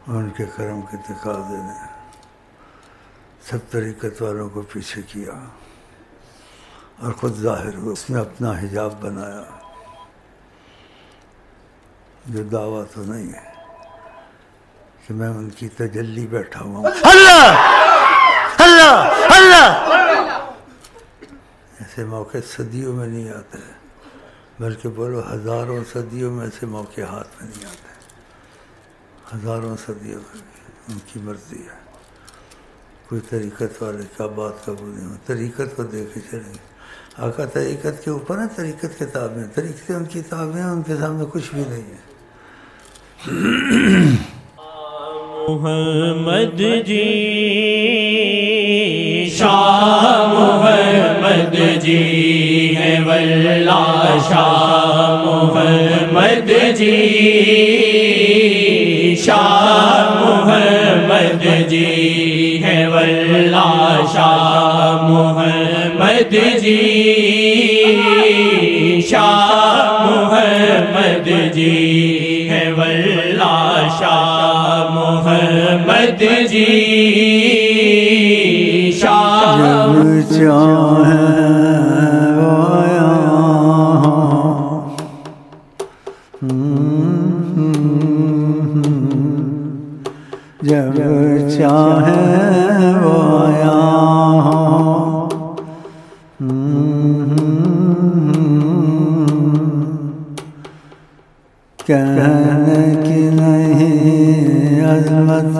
ان کے کرم کے تقاضے نے سب طریقت والوں کو پیچھے کیا اور خود ظاہر ہو، اس نے اپنا حجاب بنایا جو دعویٰ تو نہیں ہے کہ میں ان کی تجلی بیٹھا ہوں۔ اللہ اللہ اللہ، ایسے موقع صدیوں میں نہیں آتے، بلکہ بولو ہزاروں صدیوں میں ایسے موقع ہاتھ میں نہیں آتے، ہزاروں صدیوں میں بھی ان کی مرضی ہے۔ کوئی طریقت والے کا بات قبول نہیں ہو، طریقت کو دے کے چلیں گے۔ آقا طریقت کے اوپر ہے، طریقت کتابیں، طریقتیں ان کی کتابیں ہیں، ان کے سامنے کچھ بھی نہیں ہے۔ محمد جی، شاہ محمد جی ہے واللہ، شاہ محمد جی، شاہ محمد جی ہے واللہ، شاہ محمد جی، شاہ محمد جی ہے واللہ، شاہ محمد جی، شاہ جب چاہے وہ یہاں، جب چاہے وہ یہاں، کہنے کی نہیں عظمت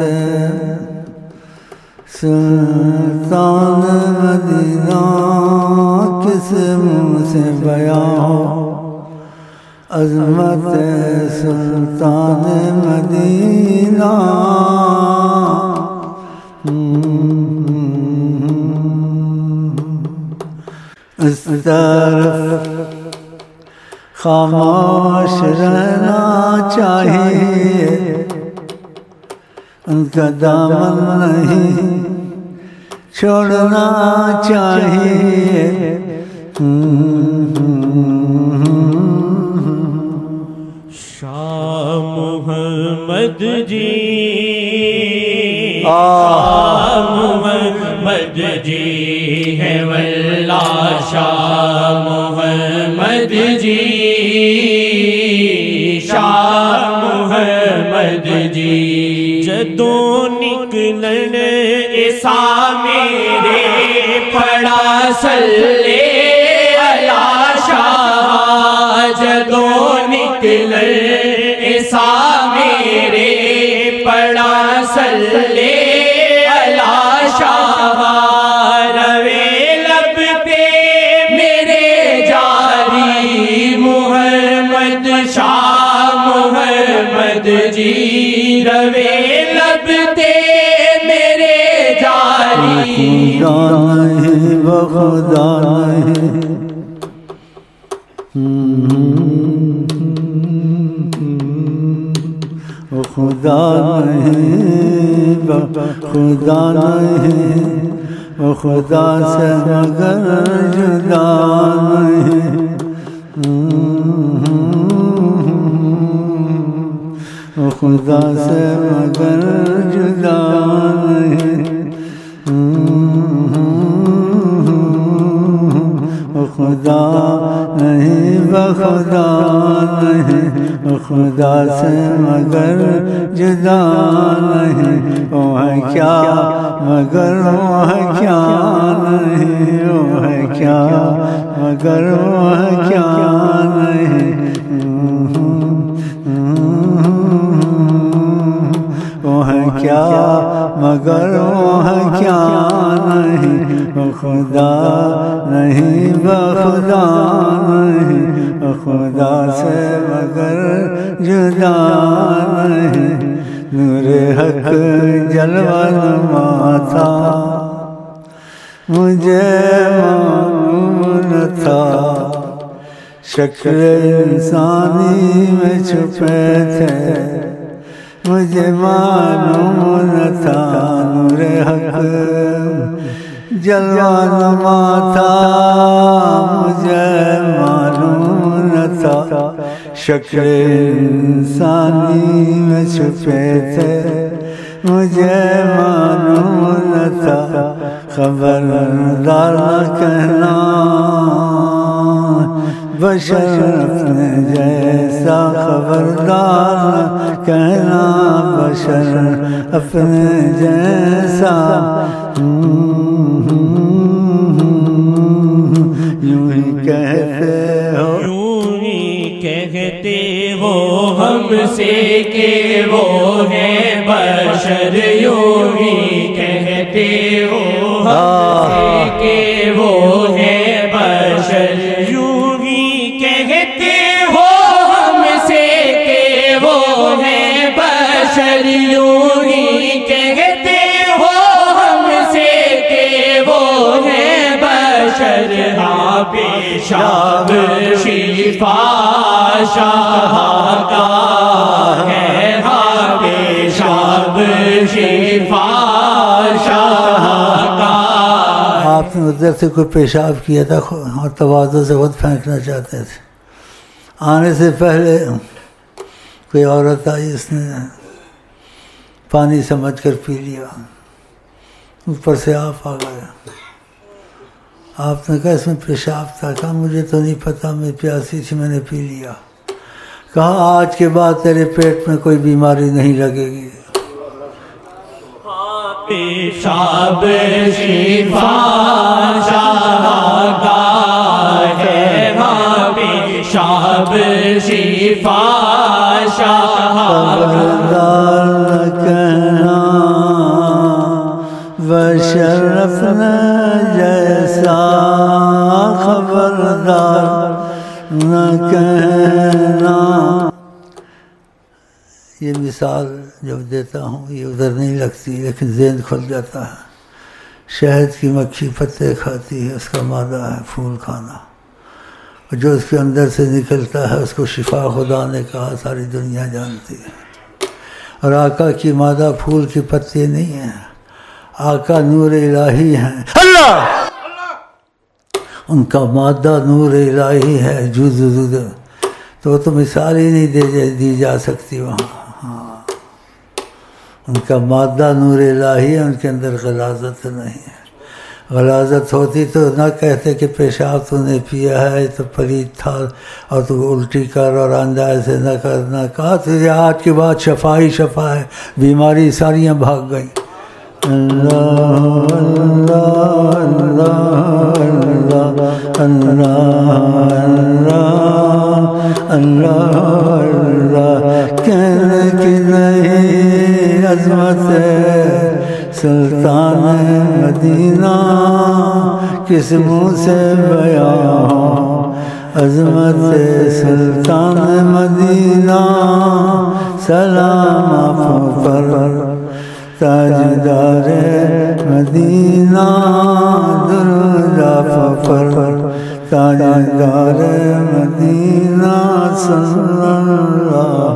سلطان مدینہ، کس منہ سے بیان ہو عظمت سلطان مدینہ۔ اس طرف خاموش رہنا چاہیے، ان کا دامن نہیں چھوڑنا چاہیے۔ شاہ محمد جی، شاہ محمد جی ہے واللہ، شاہ محمد جی، شاہ محمد جی، جدوں نکلن عیسیٰ میرے پڑا صلی علی شاہ، جدوں نکلن عیسیٰ میرے پڑا صلی علی شاہ، روے لب پہ میرے جاری محمد شاہ محمد جی، روے لب پہ میرے جاری، خدا نہیں وہ خدا نہیں، وہ خدا نہیں، وہ خدا نہیں، وہ خدا سے مگر جدا نہیں، وہ خدا سے مگر جدا نہیں، وہ خدا نہیں، وہ خدا نہیں، وہ خدا سے مگر جدا نہیں، وہ ہے کیا مگر وہ ہے کیا نہیں، وہ ہے کیا مگر وہ ہے کیا نہیں، وہ ہے کیا مگر وہ ہے کیا نہیں، وہ خدا نہیں، وہ خدا نہیں، وہ خدا سے مگر جدا نہیں۔ نور حق جلوہ نما تھا، مجھے معلوم نہ تھا، شکل انسانی میں چھپے تھے، مجھے معلوم نہ تھا، نور حق جلوہ نما تھا، مجھے معلوم نہ تھا، شکل انسانی میں چھپے تھے مجھے معلوم نہ تھا خبردار نہ کہنا بشر اپنے جیسا خبردار نہ کہنا بشر اپنے جیسا یوں ہی کہتے ہو کہتے ہو ہم سے کہ وہ ہے بشر یوں ہی کہتے ہو ہم سے کہ وہ ہے بشر یوں ہی کہتے ہو ہم سے کہ وہ ہے بشر یوں ہی کہتے ہو ہم سے کہ وہ ہے بشر ہاں پیشاب شفا شاہکار ہے ہاں پیشاب شفا شاہکار. آپ نے ادھر سے کوئی پیشاب کیا تھا اور تواضع سے خود پھینکنا چاہتے تھے. آنے سے پہلے کوئی عورت آئی، اس نے پانی سمجھ کر پی لیا، اوپر سے آپ آ گیا. آپ نے کہا اس میں پیشاب تھا. کہا مجھے تو نہیں پتا، میں پیاسی تھی میں نے پی لیا. کہا آج کے بعد تیرے پیٹ میں کوئی بیماری نہیں لگے گی. پیشاب شفا شاہکار ہے ہاں پیشاب شفا شاہکار کہنا بشر اپنا جیسا خبردار نہ کہنا. یہ مثال جب دیتا ہوں یہ ادھر نہیں لگتی لیکن ذہن کھل جاتا ہے. شہد کی مکھی پتے کھاتی ہے، اس کا مادہ ہے پھول کھانا، اور جو اس کے اندر سے نکلتا ہے اس کو شفا خدا نے کہا، ساری دنیا جانتی ہے. اور آقا کی مادہ پھول کی پتے نہیں ہیں، آقا نور الہی ہیں. اللہ ان کا مادہ نور الہی ہے. تو مثال ہی نہیں دی جا سکتی وہاں. ان کا مادہ نور الہی ہے، ان کے اندر غلاظت نہیں ہے. غلاظت ہوتی تو نہ کہتے کہ پیشاب تو نے پیا ہے تو پلید تھا اور تو الٹی کر اور آئندہ ایسے نہ کرنا. کہا تجھے آج کے بعد شفا ہی شفا ہے، بیماری ساریاں بھاگ گئی. اللہ اللہ اللہ اللہ اللہ کہنے کی نہیں عظمت سلطان مدینہ کس منہ سے بیان. عظمت سلطان مدینہ سلام آپ پر تاجدار مدینہ درود آپ پر تاجدار مدینہ صلی اللہ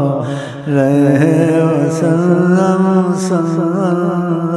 علیہ وسلم صلی اللہ